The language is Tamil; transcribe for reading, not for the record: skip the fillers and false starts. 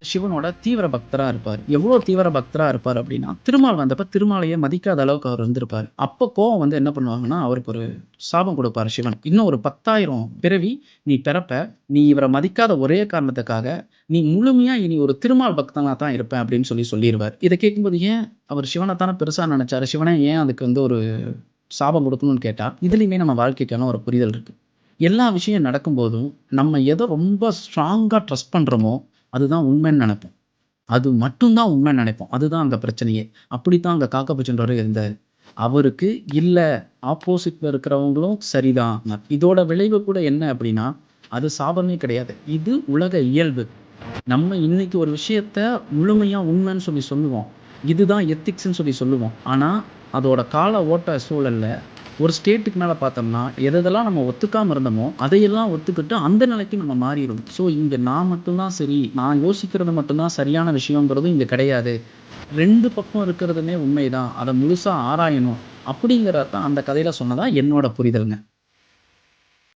சிவனோட தீவிர பக்தரா இருப்பாரு. எவ்வளோ தீவிர பக்தரா இருப்பாரு அப்படின்னா, திருமால் வந்தப்ப திருமாலையே மதிக்காத அளவுக்கு அவர் இருந்திருப்பாரு. அப்ப கோவம் வந்து என்ன பண்ணுவாங்கன்னா, அவருக்கு ஒரு சாபம் குடுப்பாரு சிவன். "இன்னும் ஒரு 10,000 பிறவி நீ பிறப்ப. நீ இவர மதிக்காத ஒரே காரணத்துக்காக, நீ முழுமையா இனி ஒரு திருமால் பக்தனா தான் இருப்ப" அப்படின்னு சொல்லிருவாரு. இத கேட்கும்போது ஏன் அவர் சிவன தான பெருசா நெனச்சாரு. சிவனே ஏன் அதுக்கு வந்து ஒரு சாபம் குடுக்கணும்னு கேட்டா, இதுலயுமே நம்ம வாழ்க்கைக்கான ஒரு புரிதல் இருக்கு. எல்லா விஷயம் நடக்கும்போதும், நம்ம எத ரொம்ப ஸ்ட்ராங்கா ட்ரஸ்ட் பண்றோமோ, அதுதான் உண்மைன்னு நெனைப்போம். அது மட்டும் தான் உண்மைன்னு நெனைப்போம். அதுதான் அங்க பிரச்சனையே. அப்படித்தான் அங்க காக்கபட்சன்றவரு இருந்தாரு. அவருக்கு இல்ல, ஆப்போசிட்ல இருக்கிறவங்களும் சரிதான். இதோட விளைவு கூட என்ன அப்படின்னா, அது சாபமே கிடையாது. இது உலக இயல்பு. நம்ம இன்னைக்கு ஒரு விஷயத்த முழுமையா உண்மைன்னு சொல்லுவோம். இதுதான் எத்திக்ஸ்ன்னு சொல்லுவோம். ஆனா, அதோட கால ஓட்ட சூழல்ல ஒரு ஸ்டேட்டுக்கு மேல பார்த்தோம்னா, எதெதெல்லாம் நம்ம ஒத்துக்காம இருந்தோமோ, அதையெல்லாம் ஒத்துக்கிட்டு அந்த நிலைக்கு நம்ம மாறிருவோம். ஸோ, இங்க நான் மட்டும் தான் சரி, நான் யோசிக்கிறது மட்டும் தான் சரியான விஷயம்ங்கிறதும் இங்க கிடையாது. 2 பக்கம் இருக்கிறதுமே உண்மைதான். அத முழுசா ஆராயணும். அப்படிங்கிறது தான் அந்த கதையில சொன்னதா என்னோட புரிதல்ங்க.